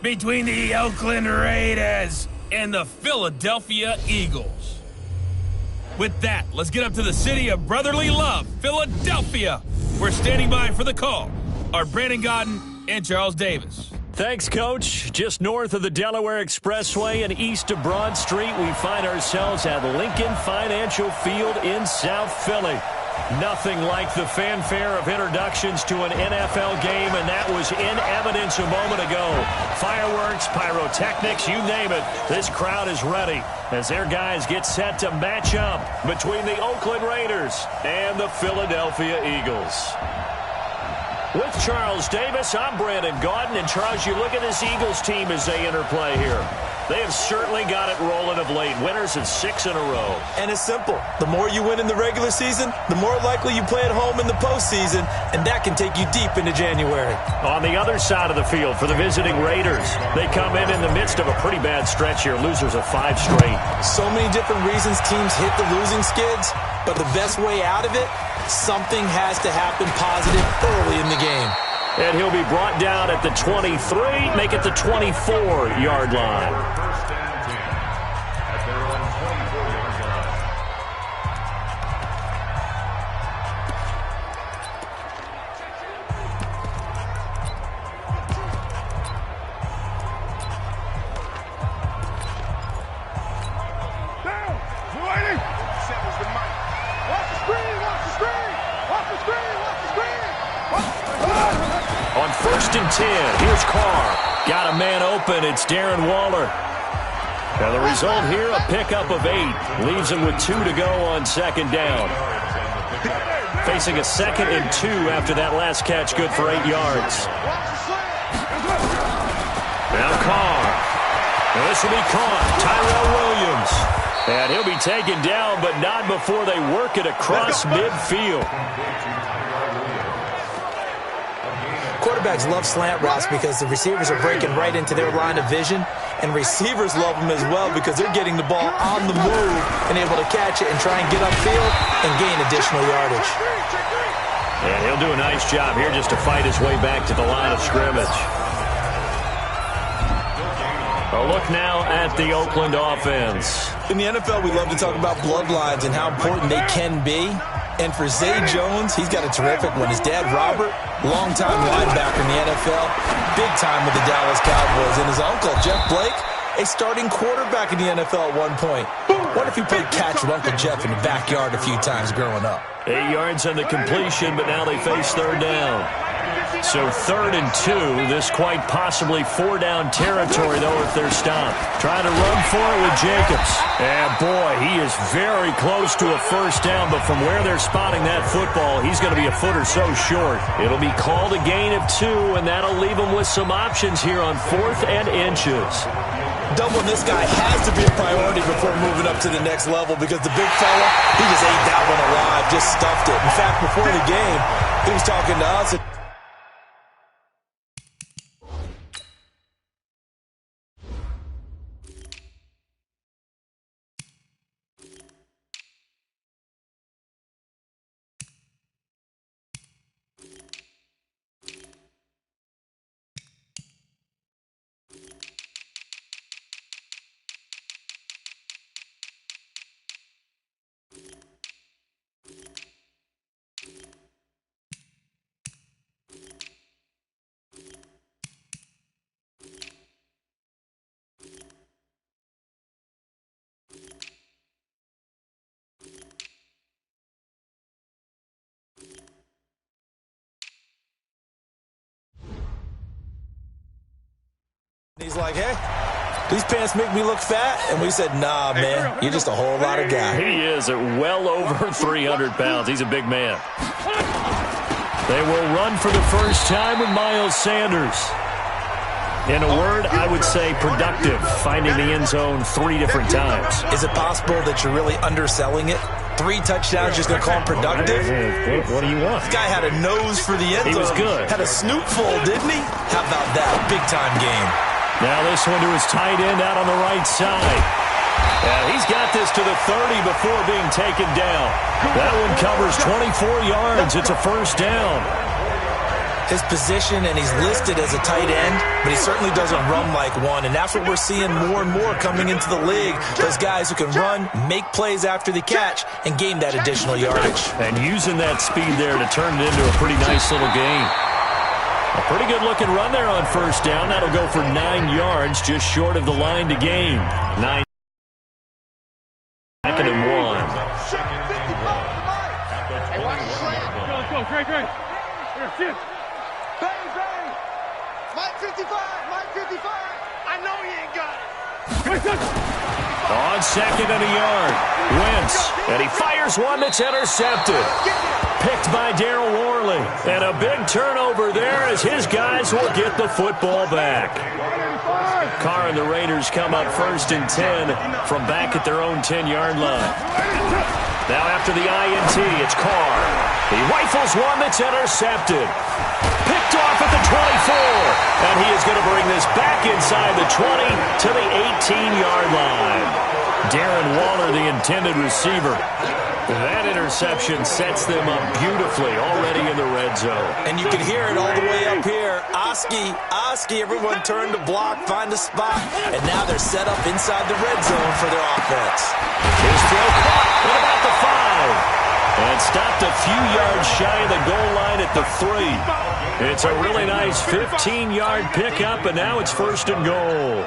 between the Oakland Raiders and the Philadelphia Eagles. With that, let's get up to the city of brotherly love, Philadelphia. We're standing by for the call. Our Brandon Godden and Charles Davis. Thanks, Coach. Just north of the Delaware Expressway and east of Broad Street, we find ourselves at Lincoln Financial Field in South Philly. Nothing like the fanfare of introductions to an NFL game, and that was in evidence a moment ago. Fireworks, pyrotechnics, you name it. This crowd is ready as their guys get set to match up between the Oakland Raiders and the Philadelphia Eagles. With Charles Davis, I'm Brandon Gaudin. And Charles, you look at this Eagles team as they interplay here. They have certainly got it rolling of late. Winners in 6 in a row. And it's simple. The more you win in the regular season, the more likely you play at home in the postseason, and that can take you deep into January. On the other side of the field for the visiting Raiders, they come in the midst of a pretty bad stretch here. Losers of 5 straight. So many different reasons teams hit the losing skids, but the best way out of it, something has to happen positive early in the game. And he'll be brought down at the 23, make it the 24-yard line. On 1st and 10, here's Carr. Got a man open. It's Darren Waller. Now the result here, a pickup of 8. Leaves him with 2 to go on 2nd down. Facing a 2nd and 2 after that last catch, good for 8 yards. Now Carr. Now this will be caught. Tyrell Williams. And he'll be taken down, but not before they work it across midfield. Quarterbacks love slant routes because the receivers are breaking right into their line of vision, and receivers love them as well because they're getting the ball on the move and able to catch it and try and get upfield and gain additional yardage. And he'll do a nice job here just to fight his way back to the line of scrimmage. A look now at the Oakland offense. In the NFL, we love to talk about bloodlines and how important they can be. And for Zay Jones, he's got a terrific one. His dad, Robert, longtime linebacker in the NFL, big time with the Dallas Cowboys. And his uncle, Jeff Blake, a starting quarterback in the NFL at one point. What if he played catch with Uncle Jeff in the backyard a few times growing up? 8 yards on the completion, but now they face 3rd down. So 3rd and 2, this quite possibly 4-down territory, though, if they're stopped. Trying to run for it with Jacobs. And, boy, he is very close to a 1st down, but from where they're spotting that football, he's going to be a foot or so short. It'll be called a gain of 2, and that'll leave him with some options here on 4th and inches. Doubling this guy has to be a priority before moving up to the next level because the big fella, he just ate that one alive, just stuffed it. In fact, before the game, he was talking to us. He's like, hey, these pants make me look fat. And we said, nah, man, you're just a whole lot of guy. He is at well over 300 pounds. He's a big man. They will run for the first time with Miles Sanders. In a word, I would say productive, finding the end zone 3 different times. Is it possible that you're really underselling it? 3 touchdowns, just going to call him productive? What do you want? This guy had a nose for the end zone. He was good. Had a snoot full, didn't he? How about that? Big-time game. Now this one to his tight end out on the right side. And he's got this to the 30 before being taken down. That one covers 24 yards. It's a 1st down. his position, and he's listed as a tight end, but he certainly doesn't run like one, and that's what we're seeing more and more coming into the league. Those guys who can run, make plays after the catch, and gain that additional yardage. And using that speed there to turn it into a pretty nice little gain. A pretty good-looking run there on first down. That'll go for 9 yards, just short of the line to gain. 9. Second and 1. Great. Here, sit. Bang. Mike 55. I know he ain't got it. On second and a yard. Wentz. And he fires one that's intercepted. Picked by Darryl Worley. And a big turnover there as his guys will get the football back. Carr and the Raiders come up first and 10 from back at their own 10-yard line. Now after the INT, it's Carr. He rifles one that's intercepted. Picked off at the 24. And he is going to bring this back inside the 20 to the 18-yard line. Darren Waller, the intended receiver. That interception sets them up beautifully already in the red zone. And you can hear it all the way up here. Oski, everyone turned to block, find a spot, and now they're set up inside the red zone for their offense. His throw caught at about the 5. And stopped a few yards shy of the goal line at the 3. It's a really nice 15-yard pickup, and now it's first and goal.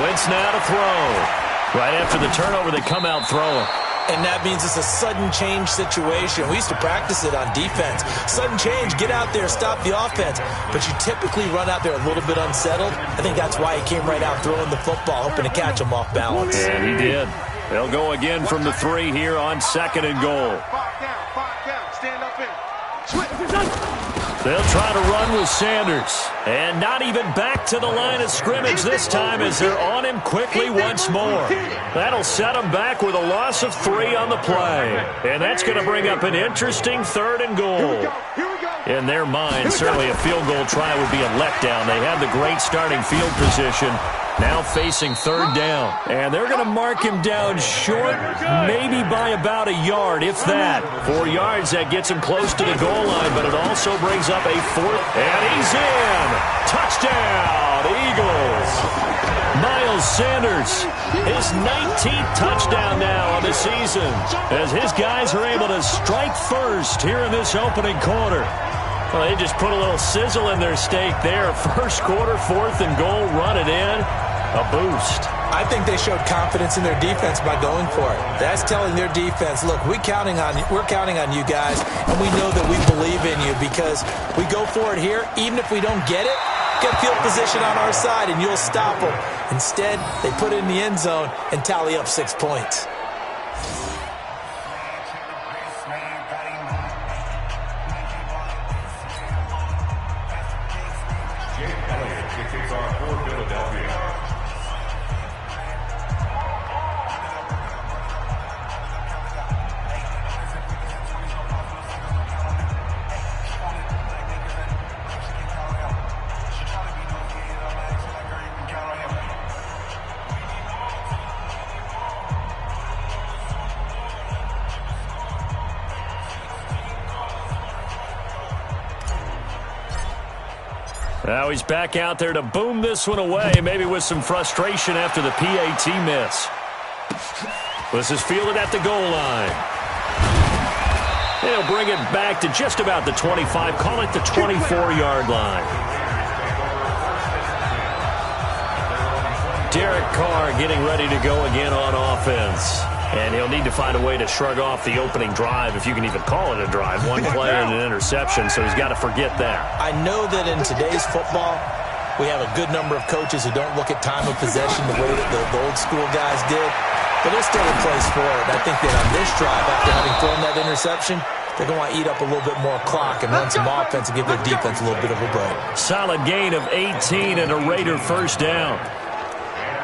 Wentz now to throw. Right after the turnover, they come out throwing. And that means it's a sudden change situation. We used to practice it on defense. Sudden change, get out there, stop the offense. But you typically run out there a little bit unsettled. I think that's why he came right out throwing the football, hoping to catch him off balance. And he did. They'll go again from the 3 here on second and goal. Stand up in. They'll try to run with Sanders. And not even back to the line of scrimmage this time as they're on him quickly once more. That'll set him back with a loss of 3 on the play. And that's going to bring up an interesting third and goal. In their mind, certainly a field goal try would be a letdown. They have the great starting field position. Now facing third down. And they're going to mark him down short, maybe by about a yard, if that. 4 yards, that gets him close to the goal line, but it also brings up a 4th. And he's in! Touchdown, Eagles! Miles Sanders, his 19th touchdown now on the season, as his guys are able to strike first here in this opening quarter. Well, they just put a little sizzle in their steak there. First quarter, 4th and goal, run it in. A boost. I think they showed confidence in their defense by going for it. That's telling their defense, look, we're counting on you guys, and we know that we believe in you because we go for it here. Even if we don't get it, get field position on our side, and you'll stop them. Instead, they put it in the end zone and tally up 6 points. Now he's back out there to boom this one away, maybe with some frustration after the PAT miss. This is fielded at the goal line. They'll bring it back to just about the 25, call it the 24-yard line. Derek Carr getting ready to go again on offense. And he'll need to find a way to shrug off the opening drive, if you can even call it a drive. 1 play and an interception, so he's got to forget that. I know that in today's football, we have a good number of coaches who don't look at time of possession the way that the old school guys did. But there's still a place for it. And I think that on this drive, after having thrown that interception, they're going to want to eat up a little bit more clock and run some offense and give their defense a little bit of a break. Solid gain of 18 and a Raider first down.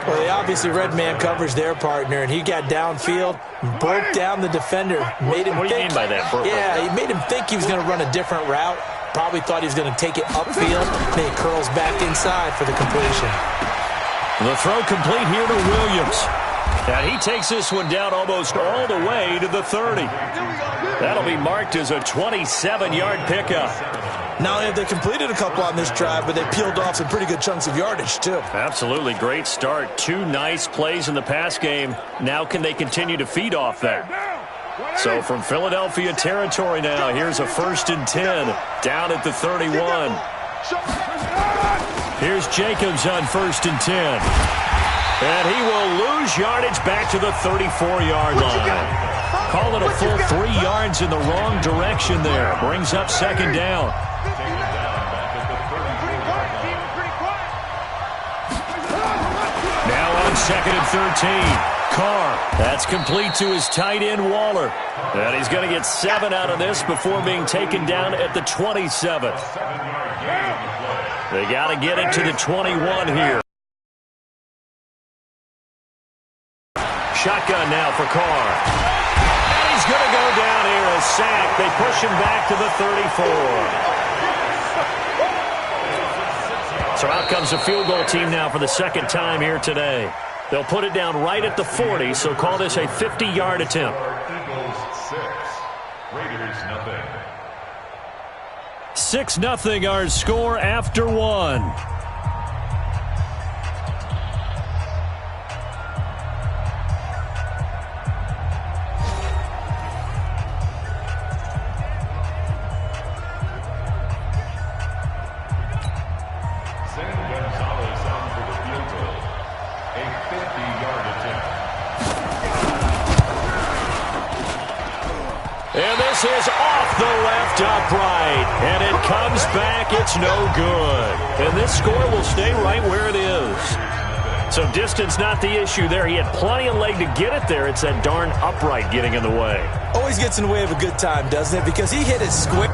Well, they obviously red man coverage their partner, and he got downfield, broke down the defender, made him What do you mean by that? Yeah, he made him think he was going to run a different route. Probably thought he was going to take it upfield. Then he curls back inside for the completion. The throw complete here to Williams. And he takes this one down almost all the way to the 30. That'll be marked as a 27-yard pickup. Not only have they completed a couple on this drive, but they peeled off some pretty good chunks of yardage, too. Absolutely great start. 2 nice plays in the pass game. Now can they continue to feed off that? So from Philadelphia territory now, here's a 1st and 10 down at the 31. Here's Jacobs on 1st and 10. And he will lose yardage back to the 34-yard line. Call it a full 3 yards in the wrong direction there. Brings up 2nd down. Now on 2nd and 13. Carr. That's complete to his tight end, Waller. And he's going to get 7 out of this before being taken down at the 27th. They got to get it to the 21 here. Shotgun now for Carr. And he's going to go down here, a sack. They push him back to the 34. So out comes the field goal team now for the 2nd time here today. They'll put it down right at the 40, so call this a 50-yard attempt. Eagles 6, Raiders nothing. 6-0 our score after 1. Is off the left upright, and it comes back. It's no good. And this score will stay right where it is. So distance not the issue there. He had plenty of leg to get it there. It's that darn upright getting in the way. Always gets in the way of a good time, doesn't it? Because he hit it square.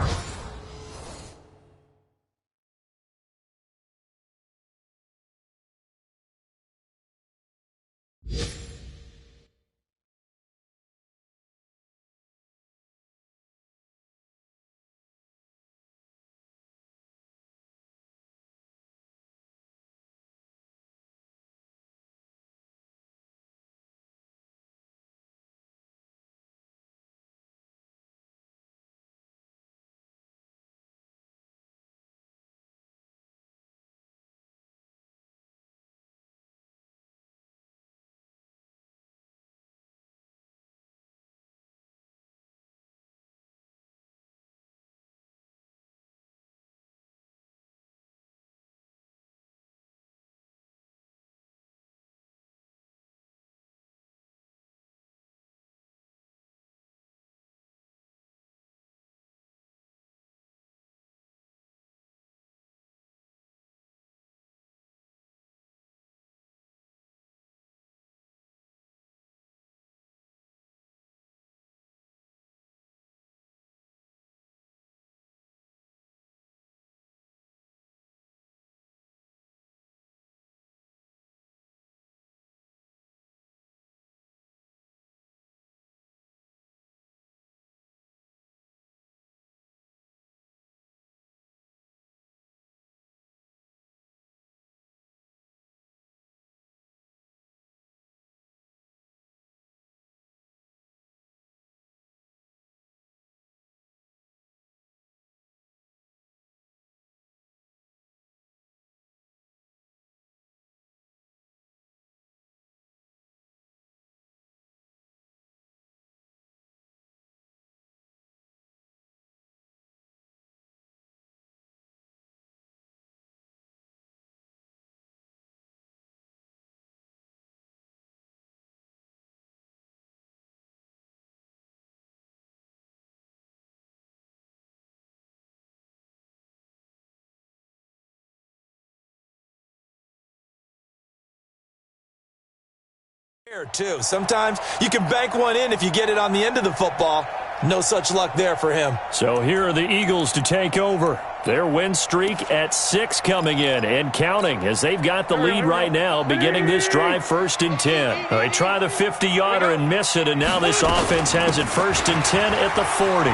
Too. Sometimes you can bank one in if you get it on the end of the football. No such luck there for him. So here are the Eagles to take over. Their win streak at 6 coming in and counting as they've got the lead right now beginning this drive 1st and 10. They try the 50-yarder and miss it, and now this offense has it 1st and 10 at the 40.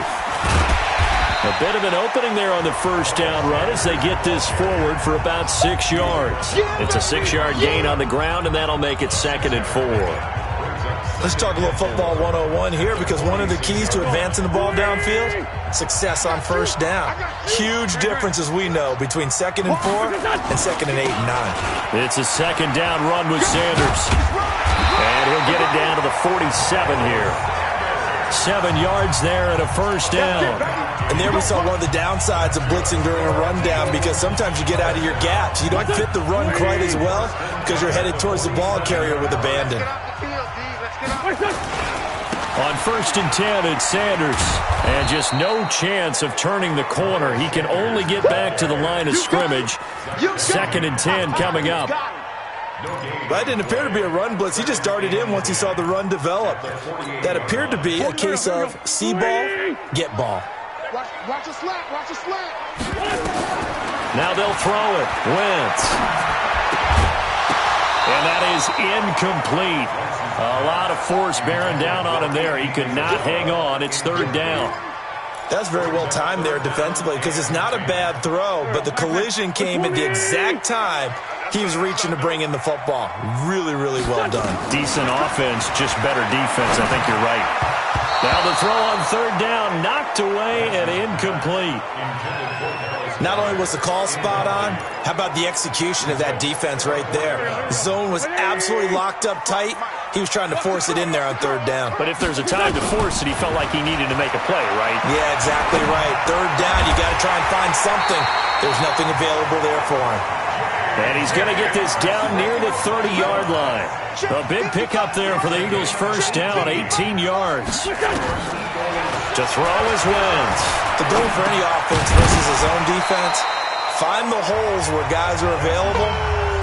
A bit of an opening there on the 1st down run as they get this forward for about 6 yards. It's a 6-yard gain on the ground, and that'll make it 2nd and 4. Let's talk a little football 101 here, because one of the keys to advancing the ball downfield, success on first down. Huge difference, as we know, between 2nd and 4 and 2nd and 8 and 9. It's a 2nd down run with Sanders. And he'll get it down to the 47 here. 7 yards there and a first down. And there we saw one of the downsides of blitzing during a rundown, because sometimes you get out of your gaps. You don't fit the run quite as well because you're headed towards the ball carrier with abandon. On 1st and 10, it's Sanders. And just no chance of turning the corner. He can only get back to the line of scrimmage. 2nd and 10 coming up. That didn't appear to be a run blitz. He just darted in once he saw the run develop. That appeared to be a case of see ball, get ball. Watch a slant, watch a slant. Now they'll throw it. Wentz. And that is incomplete. A lot of force bearing down on him there. He could not hang on. It's 3rd down. That's very well timed there defensively, because it's not a bad throw, but the collision came at the exact time he was reaching to bring in the football. Really, really well done. Decent offense, just better defense. I think you're right. Now the throw on 3rd down, knocked away and incomplete. Not only was the call spot on, how about the execution of that defense right there? The zone was absolutely locked up tight. He was trying to force it in there on 3rd down. But if there's a time to force it, he felt like he needed to make a play, right? Yeah, exactly right. 3rd down, you got to try and find something. There's nothing available there for him. And he's going to get this down near the 30-yard line. A big pickup there for the Eagles' first down, 18 yards. To throw is Wentz. The goal for any offense versus his own defense, find the holes where guys are available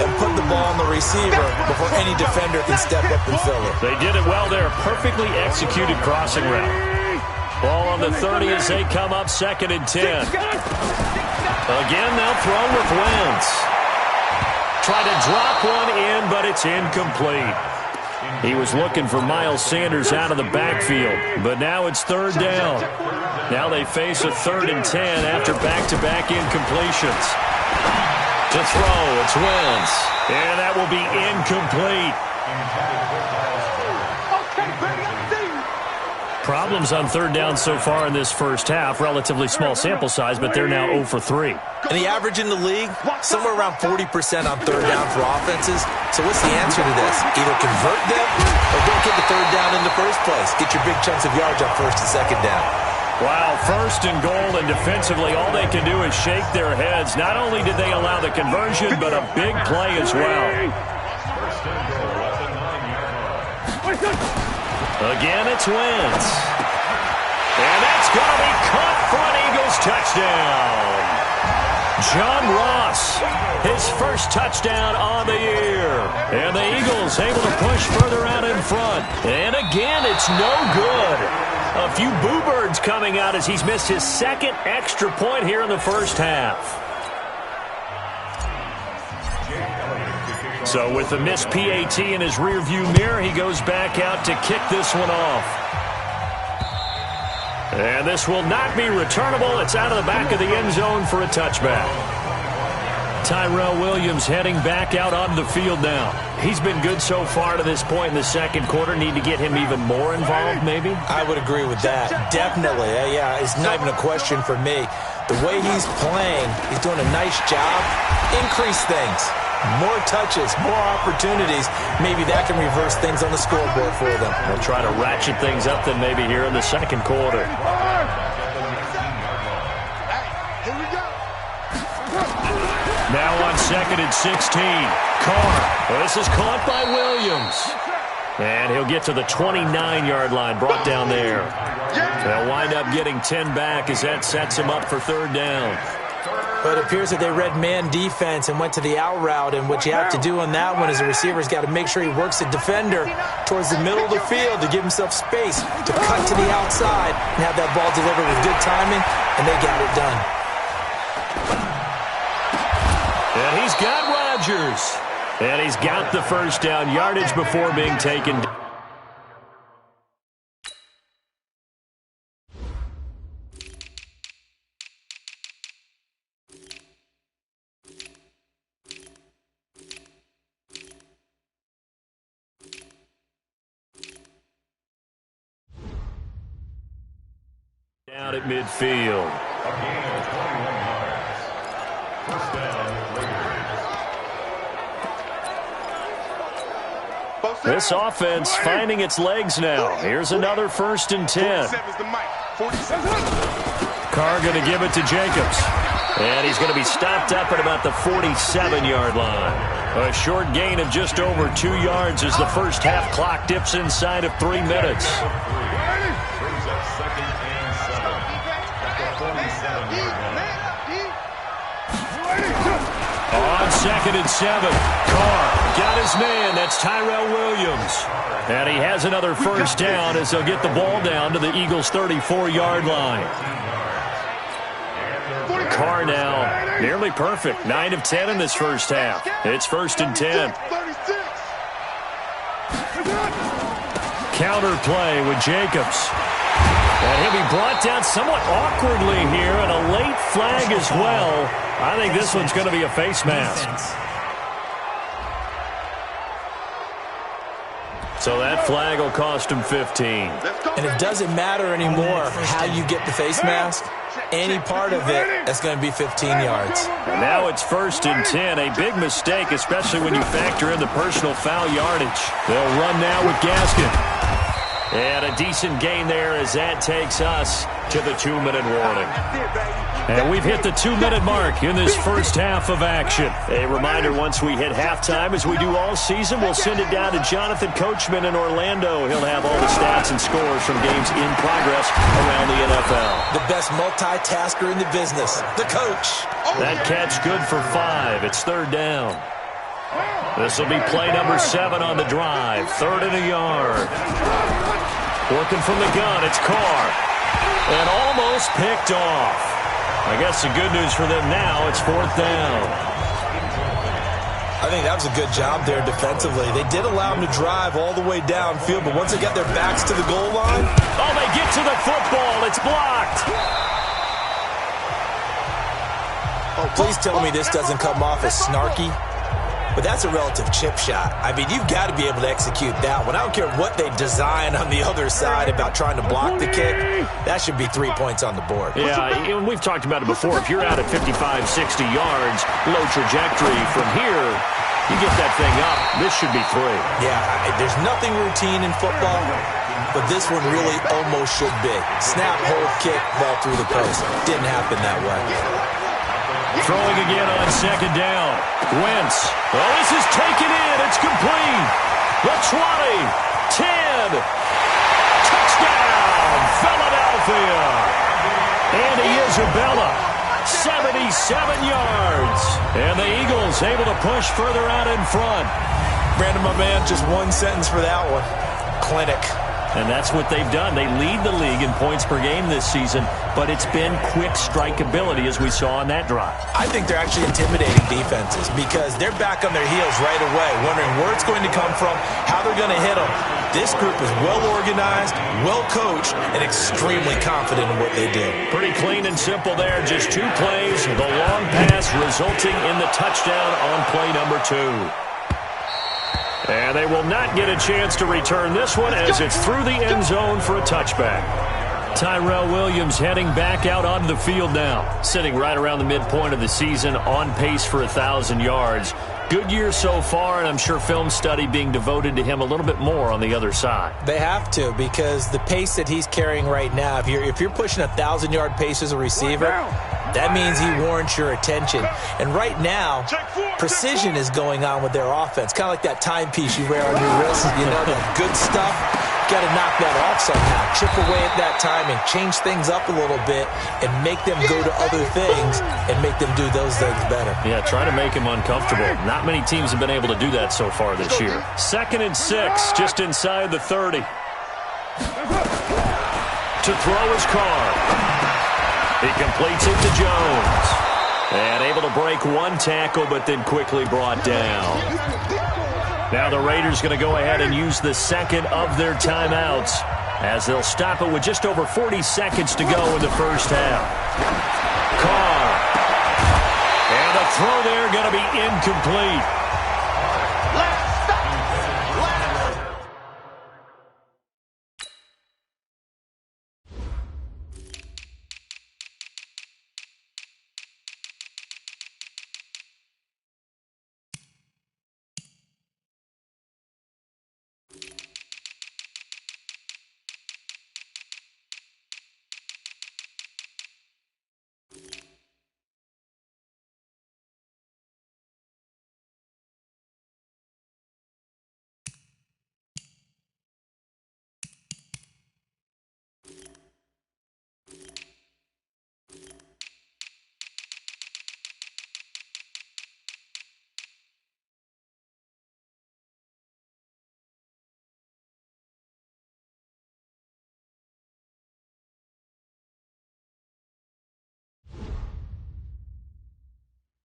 and put the ball on the receiver before any defender can step up and fill it. They did it well there. Perfectly executed crossing route. Ball on the 30 as they come up 2nd and 10. Again, they'll throw with Wentz. Try to drop one in, but it's incomplete. He was looking for Miles Sanders out of the backfield, but now it's 3rd down. Now they face a 3rd and 10 after back-to-back incompletions. To throw, it's Wentz. And that will be incomplete. Problems on 3rd down so far in this first half. Relatively small sample size, but they're now 0 for 3. And the average in the league, somewhere around 40% on 3rd down for offenses. So what's the answer to this? Either convert them or don't get the 3rd down in the first place. Get your big chunks of yards on 1st and 2nd down. Wow, 1st and goal, and defensively all they can do is shake their heads. Not only did they allow the conversion, but a big play as well. Again, it's Wentz. And that's going to be caught for an Eagles touchdown. John Ross, his first touchdown on the year. And the Eagles able to push further out in front. And again, it's no good. A few boo birds coming out as he's missed his 2nd extra point here in the first half. So with the missed PAT in his rearview mirror, he goes back out to kick this one off. And this will not be returnable. It's out of the back of the end zone for a touchback. Tyrell Williams heading back out onto the field now. He's been good so far to this point in the 2nd quarter. Need to get him even more involved, maybe? I would agree with that. Definitely. Yeah, it's not even a question for me. The way he's playing, he's doing a nice job. Increase things. More touches, more opportunities. Maybe that can reverse things on the scoreboard for them. They'll try to ratchet things up then maybe here in the 2nd quarter. Now on 2nd and 16. Carr. Well, this is caught by Williams. And he'll get to the 29-yard line, brought down there. They'll wind up getting 10 back as that sets him up for 3rd down. But it appears that they read man defense and went to the out route, and what you have to do on that one is the receiver's got to make sure he works the defender towards the middle of the field to give himself space to cut to the outside and have that ball delivered with good timing, and they got it done. And he's got Rodgers. And he's got the first down, yardage before being taken down. Out at midfield. A gain of 21 yards. First down, Raiders. This offense finding its legs now. Here's another 1st and 10. Carr going to give it to Jacobs. And he's going to be stopped up at about the 47-yard line. A short gain of just over 2 yards as the first half clock dips inside of 3 minutes. Brings up 2nd and 7 at the 47-yard line. On 2nd and 7, Carr got his man. That's Tyrell Williams. And he has another first down as they'll get the ball down to the Eagles' 34-yard line. Carr now nearly perfect. 9 of 10 in this first half. It's 1st and 10. Counter play with Jacobs. And he'll be brought down somewhat awkwardly here, and a late flag as well. I think this one's going to be a face mask. So that flag will cost him 15. And it doesn't matter anymore how you get the face mask. Any part of it, that's going to be 15 yards. And now it's 1st and 10. A big mistake, especially when you factor in the personal foul yardage. They'll run now with Gaskin. And a decent gain there as that takes us to the 2-minute warning. And we've hit the 2-minute mark in this first half of action. A reminder, once we hit halftime, as we do all season, we'll send it down to Jonathan Coachman in Orlando. He'll have all the stats and scores from games in progress around the NFL. The best multitasker in the business, the coach. That catch good for 5. It's 3rd down. This will be play number 7 on the drive. 3rd and a yard. Working from the gun, it's Carr. And almost picked off. I guess the good news for them now, it's 4th down. I think that was a good job there defensively. They did allow them to drive all the way downfield, but once they got their backs to the goal line... Oh, they get to the football. It's blocked. Please tell me this doesn't come off as snarky. But that's a relative chip shot. I mean, you've got to be able to execute that one. I don't care what they design on the other side about trying to block the kick. That should be 3 points on the board. Yeah, we've talked about it before. If you're out at 55, 60 yards, low trajectory from here, you get that thing up. This should be 3. Yeah, there's nothing routine in football, but this one really almost should be. Snap, hold, kick, ball through the post. Didn't happen that way. Throwing again on 2nd down. Wentz. Oh, this is taken in. It's complete. The 20. 10. Touchdown, Philadelphia. Andy Isabella. 77 yards. And the Eagles able to push further out in front. Brandon, my man, just one sentence for that one. Clinic. And that's what they've done. They lead the league in points per game this season, but it's been quick strikeability as we saw on that drive. I think they're actually intimidating defenses because they're back on their heels right away, wondering where it's going to come from, how they're going to hit them. This group is well organized, well coached, and extremely confident in what they do. Pretty clean and simple there. Just 2 plays, the long pass resulting in the touchdown on play number 2. And they will not get a chance to return this one as it's through the end zone for a touchback. Tyrell Williams heading back out onto the field now, sitting right around the midpoint of the season, on pace for 1,000 yards. Good year so far, and I'm sure film study being devoted to him a little bit more on the other side. They have to, because the pace that he's carrying right now, if you're pushing 1,000-yard pace as a receiver, that means he warrants your attention. And right now, precision is going on with their offense. Kind of like that timepiece you wear on your wrist. You know, that good stuff. Got to knock that off somehow. Chip away at that timing. Change things up a little bit and make them go to other things and make them do those things better. Yeah, try to make him uncomfortable. Not many teams have been able to do that so far this year. 2nd and 6, just inside the 30. To throw his Carr. He completes it to Jones. And able to break one tackle, but then quickly brought down. Now the Raiders going to go ahead and use the second of their timeouts as they'll stop it with just over 40 seconds to go in the first half. Carr. And the throw there going to be incomplete.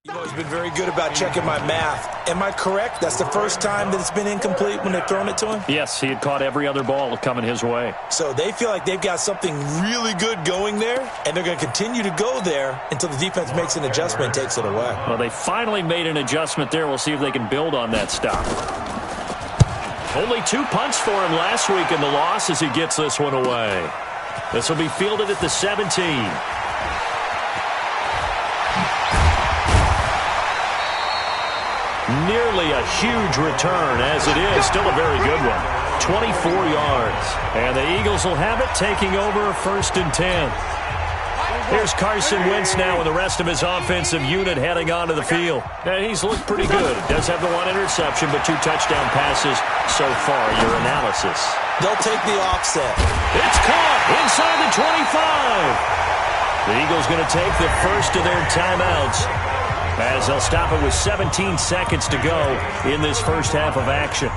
You know, he's been very good about checking my math. Am I correct? That's the first time that it's been incomplete when they've thrown it to him? Yes, he had caught every other ball coming his way. So they feel like they've got something really good going there, and they're going to continue to go there until the defense makes an adjustment and takes it away. Well, they finally made an adjustment there. We'll see if they can build on that stop. Only 2 punts for him last week in the loss as he gets this one away. This will be fielded at the 17. Nearly a huge return, as it is. Still a very good one. 24 yards. And the Eagles will have it, taking over 1st and 10. Here's Carson Wentz now with the rest of his offensive unit heading onto the field. And he's looked pretty good. Does have the 1 interception, but 2 touchdown passes so far. Your analysis. They'll take the offset. It's caught inside the 25. The Eagles going to take the first of their timeouts, as they'll stop it with 17 seconds to go in this first half of action.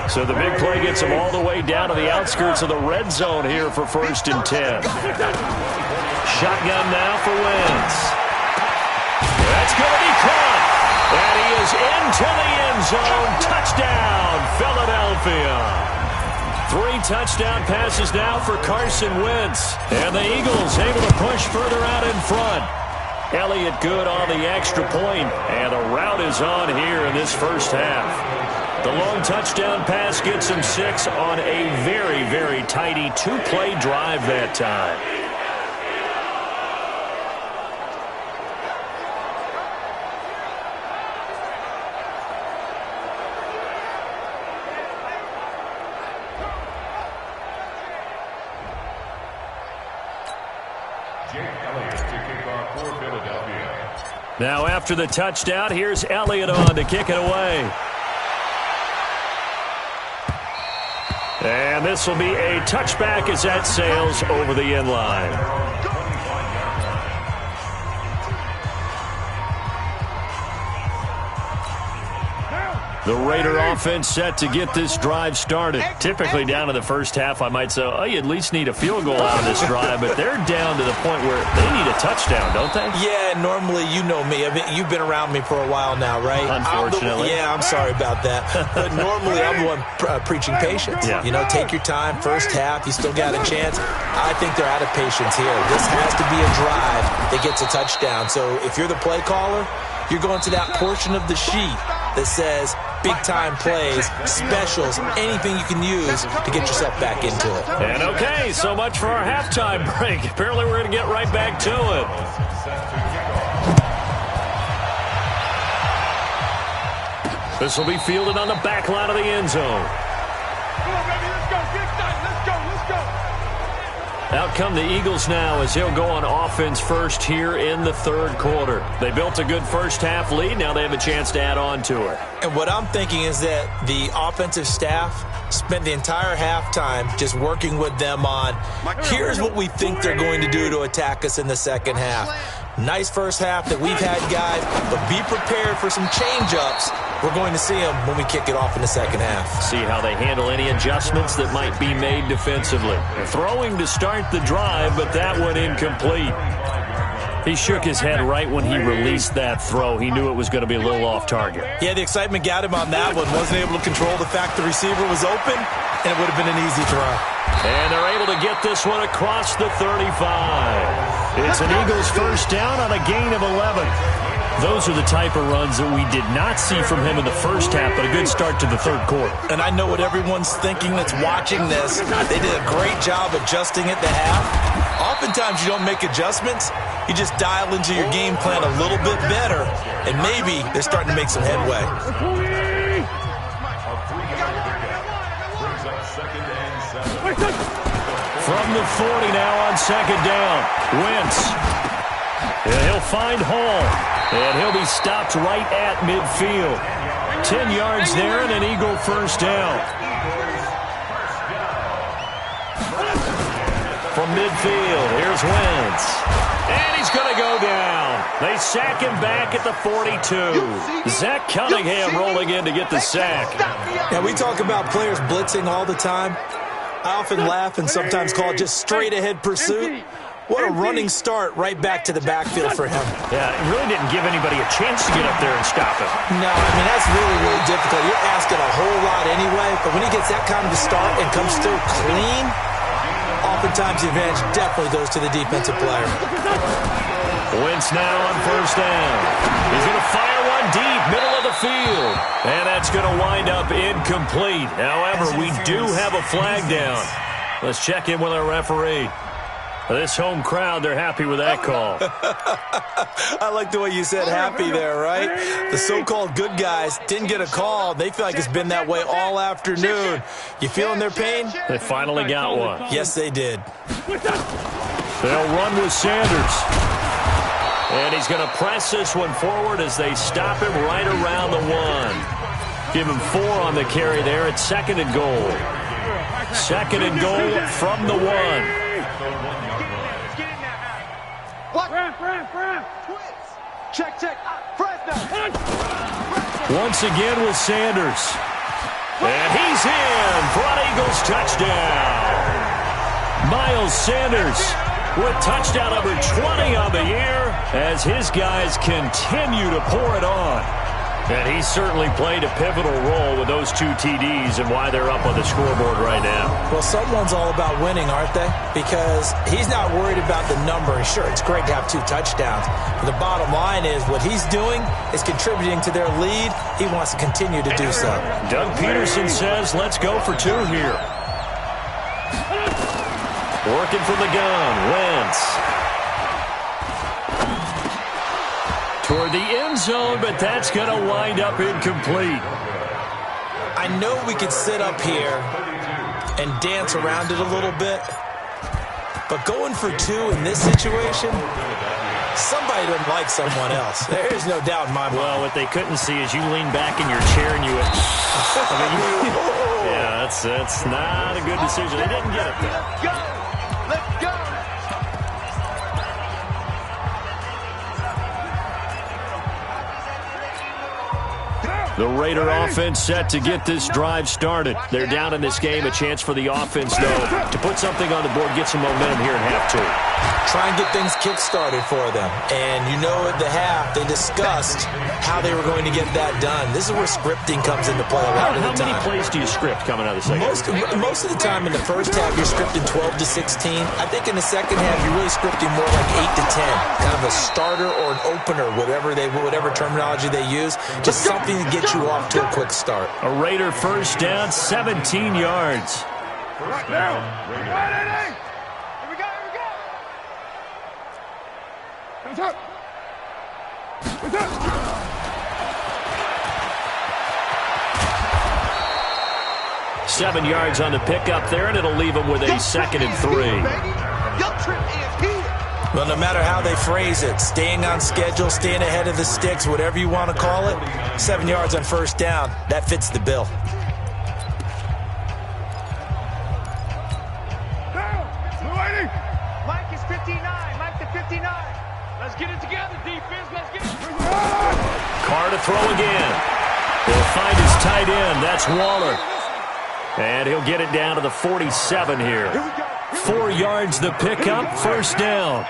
So the big play gets them all the way down to the outskirts of the red zone here for 1st and 10. Shotgun now for Wentz. That's going to be caught. And he is into the end zone. Touchdown, Philadelphia. 3 touchdown passes now for Carson Wentz. And the Eagles able to push further out in front. Elliott good on the extra point, and the route is on here in this first half. The long touchdown pass gets him 6 on a very, very tidy 2-play drive that time. Now after the touchdown, here's Elliott on to kick it away. And this will be a touchback as that sails over the end line. The Raider offense set to get this drive started. Typically down to the first half, I might say, oh, you at least need a field goal out of this drive, but they're down to the point where they need a touchdown, don't they? Yeah, normally, you know me. I mean, you've been around me for a while now, right? Unfortunately. I'm sorry about that. But normally, I'm the one preaching patience. Yeah. You know, take your time. First half, you still got a chance. I think they're out of patience here. This has to be a drive that gets a touchdown. So if you're the play caller, you're going to that portion of the sheet that says big-time plays, specials, anything you can use to get yourself back into it. And okay, so much for our halftime break. Apparently we're going to get right back to it. This will be fielded on the back line of the end zone. Come on, baby, let's go. Get excited. Let's go. Out come the Eagles now as they'll go on offense first here in the third quarter. They built a good first half lead. Now they have a chance to add on to it. And what I'm thinking is that the offensive staff spent the entire halftime just working with them on, here's what we think they're going to do to attack us in the second half. Nice first half that we've had, guys, but be prepared for some change-ups. We're going to see them when we kick it off in the second half. See how they handle any adjustments that might be made defensively. Throwing to start the drive, but that one incomplete. He shook his head right when he released that throw. He knew it was going to be a little off target. Yeah, the excitement got him on that one. Wasn't able to control the fact the receiver was open, and it would have been an easy throw. And they're able to get this one across the 35. It's an Eagles first down on a gain of 11. Those are the type of runs that we did not see from him in the first half, but a good start to the third quarter. And I know what everyone's thinking that's watching this. They did a great job adjusting at the half. Oftentimes you don't make adjustments. You just dial into your game plan a little bit better, and maybe they're starting to make some headway. From the 40 now on second down, Wentz. And he'll find Hall, and he'll be stopped right at midfield. 10 yards there and an Eagle first down. From midfield, here's Wentz. And he's going to go down. They sack him back at the 42. Zach Cunningham rolling in to get the sack. Yeah, we talk about players blitzing all the time. I often laugh and sometimes call it just straight-ahead pursuit. What a running start right back to the backfield for him. Yeah, it really didn't give anybody a chance to get up there and stop him. No, I mean, that's really, really difficult. You're asking a whole lot anyway, but when he gets that kind of a start and comes through clean, oftentimes the advantage definitely goes to the defensive player. Wentz now on first down. He's going to fire one deep, middle of the field. And that's going to wind up incomplete. However, we do have a flag down. Let's check in with our referee. This home crowd, they're happy with that call. I like the way you said happy there, right? The so-called good guys didn't get a call. They feel like it's been that way all afternoon. You feeling their pain? They finally got one. Yes, they did. They'll run with Sanders. And he's going to press this one forward as they stop him right around the 1. Give him 4 on the carry there. It's 2nd and goal. 2nd and goal from the 1. Check. Once again with Sanders. And he's in for an Eagles touchdown. Miles Sanders with touchdown number 20 on the year as his guys continue to pour it on. And he certainly played a pivotal role with those 2 TDs and why they're up on the scoreboard right now. Well, someone's all about winning, aren't they? Because he's not worried about the number. Sure, it's great to have 2 touchdowns. But the bottom line is what he's doing is contributing to their lead. He wants to continue to do so. Doug Peterson says, let's go for 2 here. Working from the gun, Wentz. Toward the end zone, but that's going to wind up incomplete. I know we could sit up here and dance around it a little bit, but going for 2 in this situation, somebody doesn't like someone else. There's no doubt in my mind. Well, what they couldn't see is you lean back in your chair and you went, yeah, that's not a good decision. They didn't get it there. Let's go. The Raider offense set to get this drive started. They're down in this game. A chance for the offense, though, to put something on the board, get some momentum here in half 2. Try and get things kick-started for them. And you know at the half, they discussed how they were going to get that done. This is where scripting comes into play a lot of the time. How many plays do you script coming out of the second half? Most of the time in the first half, you're scripting 12 to 16. I think in the second half, you're really scripting more like 8 to 10. Kind of a starter or an opener, whatever terminology they use. Just something to get you off to a quick start. A Raider first down, 17 yards. Right now. Here we go. What's up? 7 yards on the pickup there, and it'll leave him with a 2nd and 3. Your trip is here. Well, no matter how they phrase it, staying on schedule, staying ahead of the sticks, whatever you want to call it, 7 yards on first down, that fits the bill. Mike is 59. Mike to 59. Let's get it together, defense. Let's get it. Carr to throw again. He'll find his tight end. That's Waller. And he'll get it down to the 47 here. 4 yards the pickup, first down.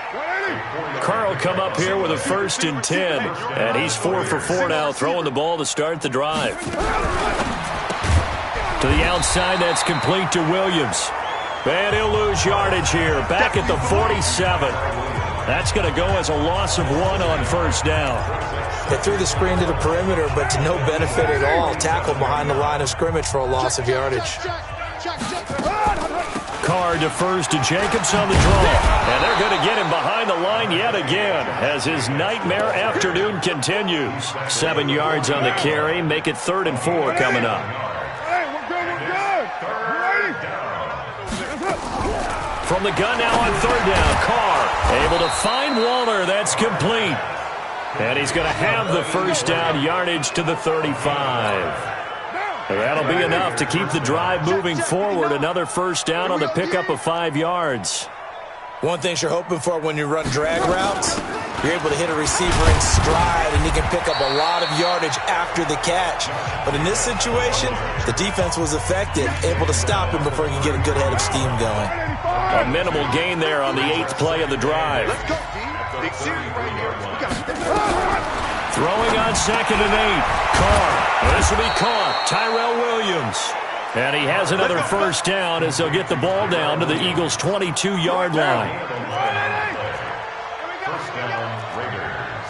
Carr will come up here with a 1st and 10. And he's 4 for 4 now, throwing the ball to start the drive. To the outside, that's complete to Williams. And he'll lose yardage here, back at the 47. That's going to go as a loss of 1 on first down. They threw the screen to the perimeter, but to no benefit at all. Tackle behind the line of scrimmage for a loss of yardage. Carr defers to Jacobs on the draw. And they're going to get him behind the line yet again as his nightmare afternoon continues. 7 yards on the carry, make it 3rd and 4 coming up. From the gun now on 3rd down, Carr able to find Waller. That's complete. And he's going to have the first down, yardage to the 35. That'll be enough to keep the drive moving forward. Another first down on the pickup of 5 yards. One thing you're hoping for when you run drag routes, You're able to hit a receiver in stride, and he can pick up a lot of yardage after the catch. But in this situation, the defense was effective, able to stop him before he could get a good head of steam going. A minimal gain there on the 8th play of the drive. Let's go, D. Big series right here. We got Throwing on 2nd and 8. Carr. This will be caught. Tyrell Williams. And he has another first down as they'll get the ball down to the Eagles' 22-yard line. First down, Raiders.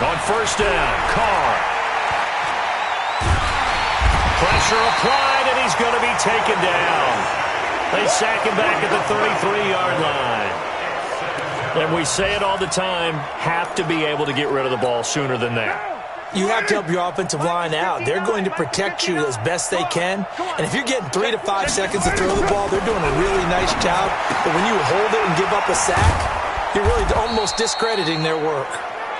On first down, Carr. Pressure applied, and he's going to be taken down. They sack him back at the 33-yard line. And we say it all the time, have to be able to get rid of the ball sooner than that. You have to help your offensive line out. They're going to protect you as best they can. And if you're getting 3 to 5 seconds to throw the ball, they're doing a really nice job. But when you hold it and give up a sack, you're really almost discrediting their work.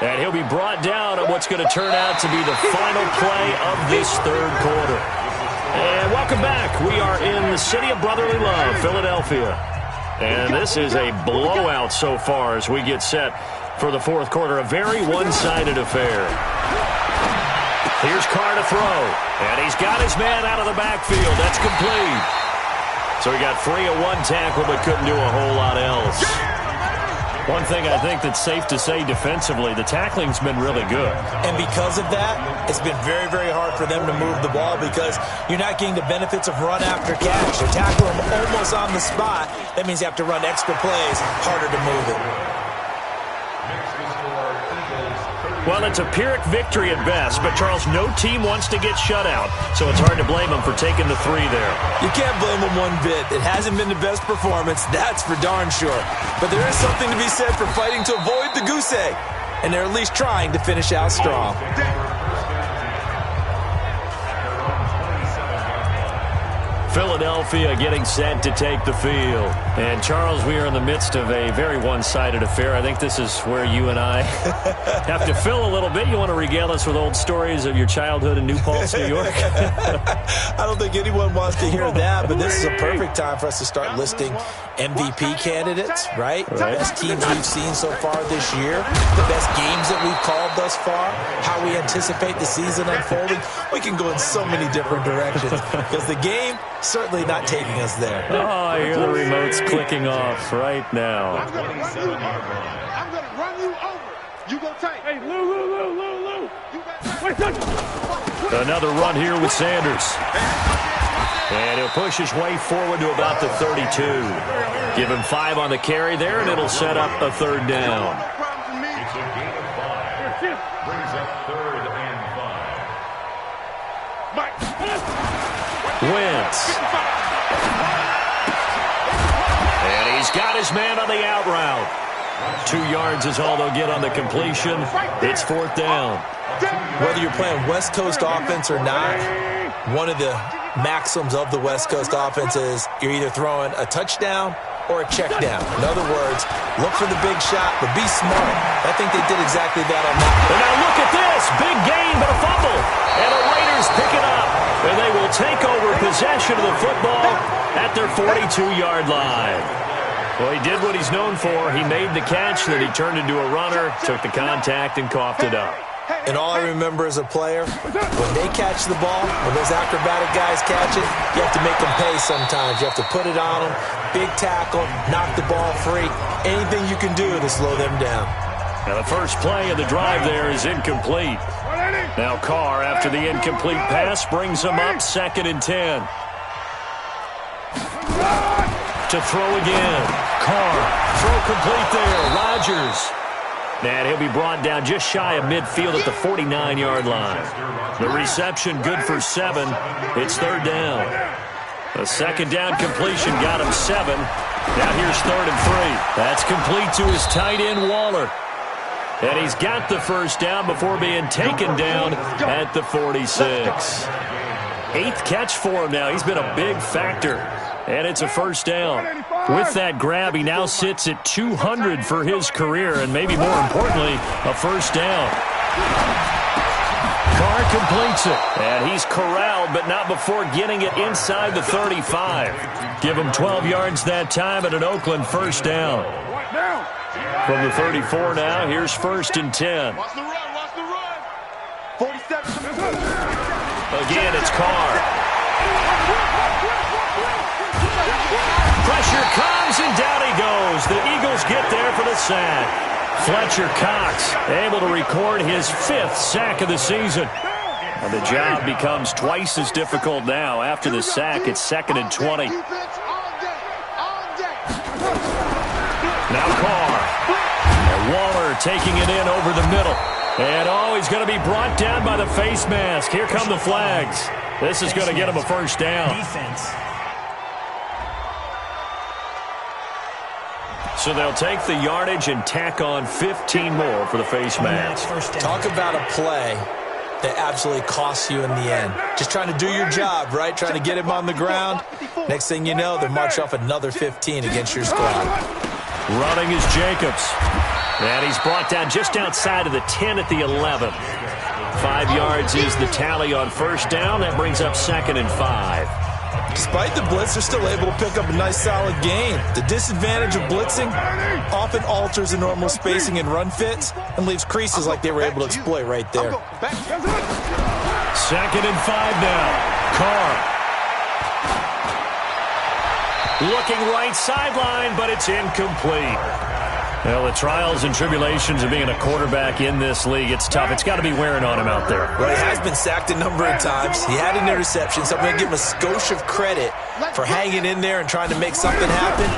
And he'll be brought down on what's going to turn out to be the final play of this third quarter. And welcome back. We are in the city of brotherly love, Philadelphia. And this is a blowout so far as we get set for the fourth quarter. A very one-sided affair. Here's Carr to throw. And he's got his man out of the backfield. That's complete. So he got free of one tackle but couldn't do a whole lot else. One thing I think that's safe to say defensively, the tackling's been really good. And because of that, it's been very, very hard for them to move the ball because you're not getting the benefits of run after catch. They tackle them almost on the spot. That means you have to run extra plays, harder to move it. Well, it's a Pyrrhic victory at best, but, Charles, no team wants to get shut out, so it's hard to blame them for taking the 3 there. You can't blame them one bit. It hasn't been the best performance, that's for darn sure. But there is something to be said for fighting to avoid the goose egg, and they're at least trying to finish out strong. Philadelphia getting set to take the field. And, Charles, we are in the midst of a very one-sided affair. I think this is where you and I have to fill a little bit. You want to regale us with old stories of your childhood in New Paltz, New York? I don't think anyone wants to hear that, but this is a perfect time for us to start listing MVP candidates, right? The best teams we've seen so far this year, the best games that we've called thus far, how we anticipate the season unfolding. We can go in so many different directions because the game certainly not taking us there. Oh, I hear the remotes clicking off right now. I'm going to run you over. You go tight. Hey, Lou. Another run here with Sanders. And he'll push his way forward to about the 32. Give him 5 on the carry there, and it'll set up a third down. It's a gain of 5. Brings up 3rd and 5. Wentz. And he's got his man on the out route. 2 yards is all they'll get on the completion. It's 4th down. Whether you're playing West Coast offense or not, one of the maxims of the West Coast offense is you're either throwing a touchdown or a check down. In other words, look for the big shot, but be smart. I think they did exactly that on that. And now look at this. Big gain, but a fumble. And the Raiders pick it up. And they will take over possession of the football at their 42-yard line. Well, he did what he's known for. He made the catch, then he turned into a runner, took the contact, and coughed it up. And all I remember as a player, when they catch the ball, when those acrobatic guys catch it, you have to make them pay sometimes. You have to put it on them, big tackle, knock the ball free. Anything you can do to slow them down. Now the first play of the drive there is incomplete. Now Carr, after the incomplete pass, brings him up 2nd and 10. To throw again. Carr, throw complete there. Rodgers. And he'll be brought down just shy of midfield at the 49-yard line. The reception good for 7. It's 3rd down. A 2nd down completion got him 7. Now here's 3rd and 3. That's complete to his tight end, Waller. And he's got the first down before being taken down at the 46. 8th catch for him now. He's been a big factor. And it's a first down. With that grab, he now sits at 200 for his career, and maybe more importantly, a first down. Carr completes it. And he's corralled, but not before getting it inside the 35. Give him 12 yards that time and an Oakland first down. From the 34 now, here's 1st and 10. Watch the run, watch the run. 47. Again, it's Carr. Pressure comes, and down he goes. The Eagles get there for the sack. Fletcher Cox able to record his 5th sack of the season. And the job becomes twice as difficult now. After the sack, it's 2nd and 20. Now Carr. And Waller taking it in over the middle. And he's going to be brought down by the face mask. Here come the flags. This is going to get him a first down. So they'll take the yardage and tack on 15 more for the face mask. Talk about a play that absolutely costs you in the end. Just trying to do your job, right? Trying to get him on the ground. Next thing you know, they're march off another 15 against your squad. Running is Jacobs. And he's brought down just outside of the 10 at the 11. 5 yards is the tally on first down. That brings up 2nd and 5. Despite the blitz, they're still able to pick up a nice, solid gain. The disadvantage of blitzing often alters the normal spacing and run fits and leaves creases like they were able to exploit right there. 2nd and 5 now. Carr. Looking right sideline, but it's incomplete. Well, the trials and tribulations of being a quarterback in this league, it's tough. It's got to be wearing on him out there. Well, he has been sacked a number of times. He had an interception, so I'm going to give him a skosh of credit for hanging in there and trying to make something happen,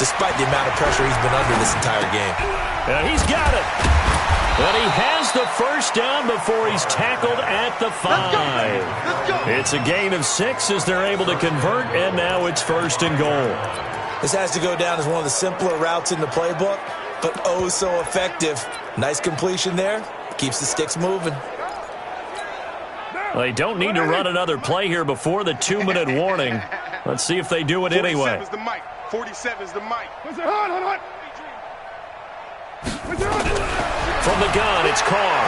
despite the amount of pressure he's been under this entire game. And he's got it. But he has the first down before he's tackled at the 5. It's a gain of 6 as they're able to convert, and now it's 1st and goal. This has to go down as one of the simpler routes in the playbook, but oh so effective. Nice completion there. Keeps the sticks moving. Well, they don't need to run another play here before the 2-minute warning. Let's see if they do it anyway. 47's the mic. 47's the mic. From the gun, it's Carr.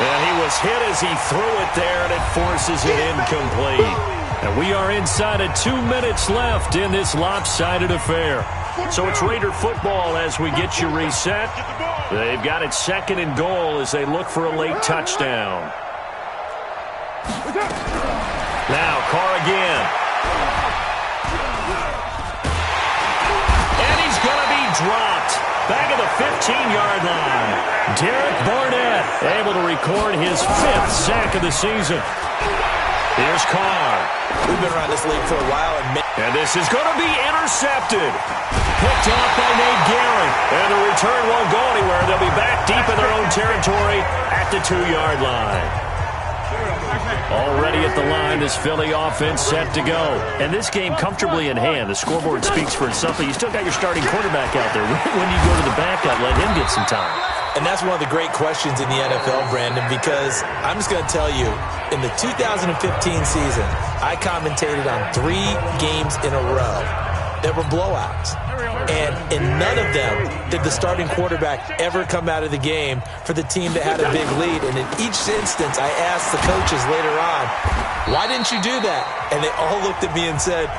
And he was hit as he threw it there, and it forces it incomplete. And we are inside of 2 minutes left in this lopsided affair. So it's Raider football as we get you reset. They've got it 2nd and goal as they look for a late touchdown. Now Carr again. And he's going to be dropped. Back at the 15-yard line. Derek Barnett able to record his 5th sack of the season. Here's Carr. We've been around this league for a while. And this is going to be intercepted. Picked off by Nate Gehring. And the return won't go anywhere. They'll be back deep in their own territory at the 2-yard line. Already at the line, this Philly offense set to go. And this game comfortably in hand. The scoreboard speaks for itself, but you still got your starting quarterback out there. When you go to the backup, let him get some time. And that's one of the great questions in the NFL, Brandon, because I'm just going to tell you, in the 2015 season, I commentated on 3 games in a row that were blowouts. And in none of them did the starting quarterback ever come out of the game for the team that had a big lead. And in each instance, I asked the coaches later on, why didn't you do that? And they all looked at me and said,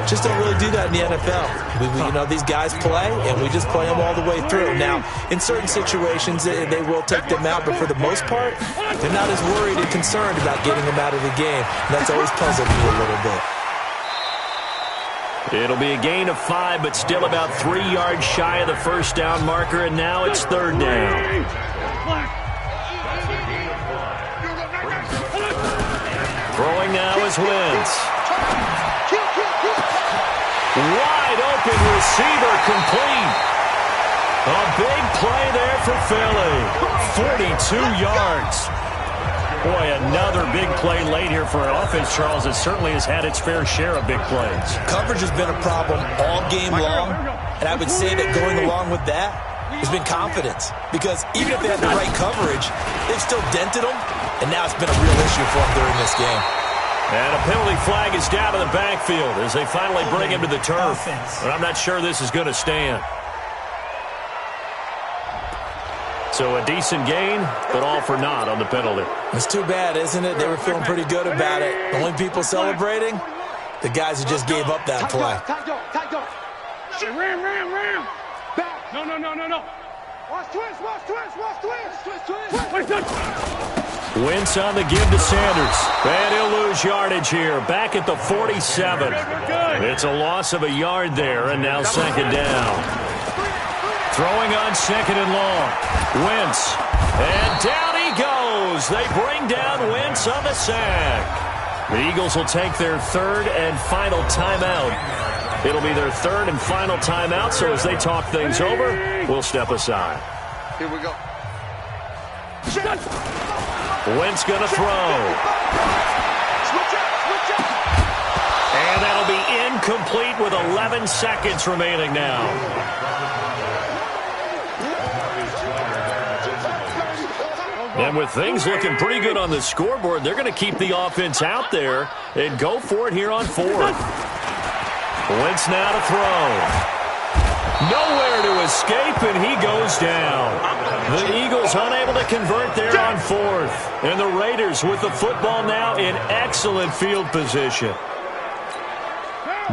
just don't really do that in the NFL. These guys play, and we just play them all the way through. Now, in certain situations, they will take them out, but for the most part, they're not as worried and concerned about getting them out of the game. And that's always puzzled me a little bit. It'll be a gain of 5, but still about 3 yards shy of the first down marker, and now it's 3rd down. Throwing now is Wentz. Wide open receiver complete. A big play there for Philly. 42 yards. Boy, another big play late here for an offense, Charles, that certainly has had its fair share of big plays. Coverage has been a problem all game long, and I would say that going along with that has been confidence. Because even if they had the right coverage, they've still dented them, and now it's been a real issue for them during this game. And a penalty flag is down to the backfield as they finally bring him to the turf. But I'm not sure this is going to stand. So a decent gain, but all for naught on the penalty. It's too bad, isn't it? They were feeling pretty good about it. The only people celebrating, the guys who just gave up that play. Ram. Back. No. Watch twist. Wentz on the give to Sanders. And he'll lose yardage here. Back at the 47. It's a loss of a yard there, and now second down. Throwing on second and long. Wentz. And down he goes. They bring down Wentz on the sack. The Eagles will take their third and final timeout. It'll be their third and final timeout, so as they talk things over, we'll step aside. Here we go. Wentz going to throw. And that'll be incomplete with 11 seconds remaining now. And with things looking pretty good on the scoreboard, they're going to keep the offense out there and go for it here on fourth. Wentz now to throw. Nowhere to escape, and he goes down. The Eagles unable to convert there on fourth. And the Raiders with the football now in excellent field position.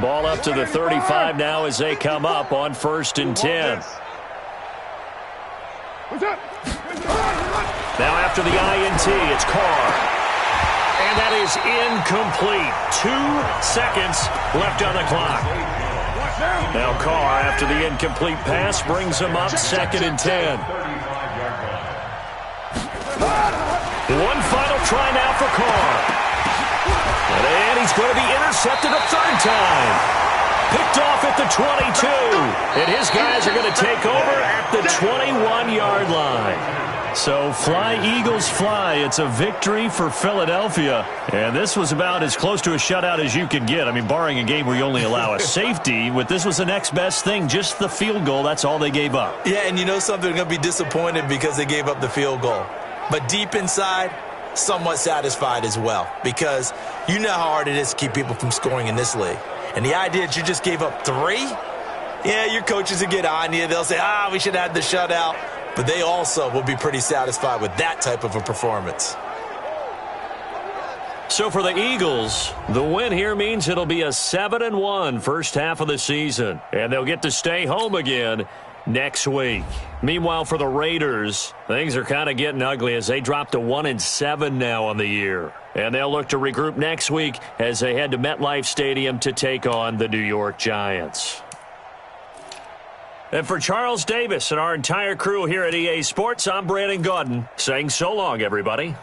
Ball up to the 35 now as they come up on 1st and 10. Now after the INT, it's Carr. And that is incomplete. 2 seconds left on the clock. Now Carr, after the incomplete pass, brings him up 2nd and 10. One final try now for Carr. And he's going to be intercepted a 3rd time. Picked off at the 22. And his guys are going to take over at the 21-yard line. So fly, Eagles, fly. It's a victory for Philadelphia. And this was about as close to a shutout as you could get. I mean, barring a game where you only allow a safety, but this was the next best thing, just the field goal. That's all they gave up. Yeah, and you know something, they're going to be disappointed because they gave up the field goal. But deep inside, somewhat satisfied as well, because you know how hard it is to keep people from scoring in this league. And the idea that you just gave up 3, yeah, your coaches will get on you. They'll say, we should have had the shutout. But they also will be pretty satisfied with that type of a performance. So for the Eagles, the win here means it'll be a 7-1 first half of the season. And they'll get to stay home again next week. Meanwhile, for the Raiders, things are kind of getting ugly as they drop to 1-7 now on the year. And they'll look to regroup next week as they head to MetLife Stadium to take on the New York Giants. And for Charles Davis and our entire crew here at EA Sports, I'm Brandon Gaudin saying so long, everybody.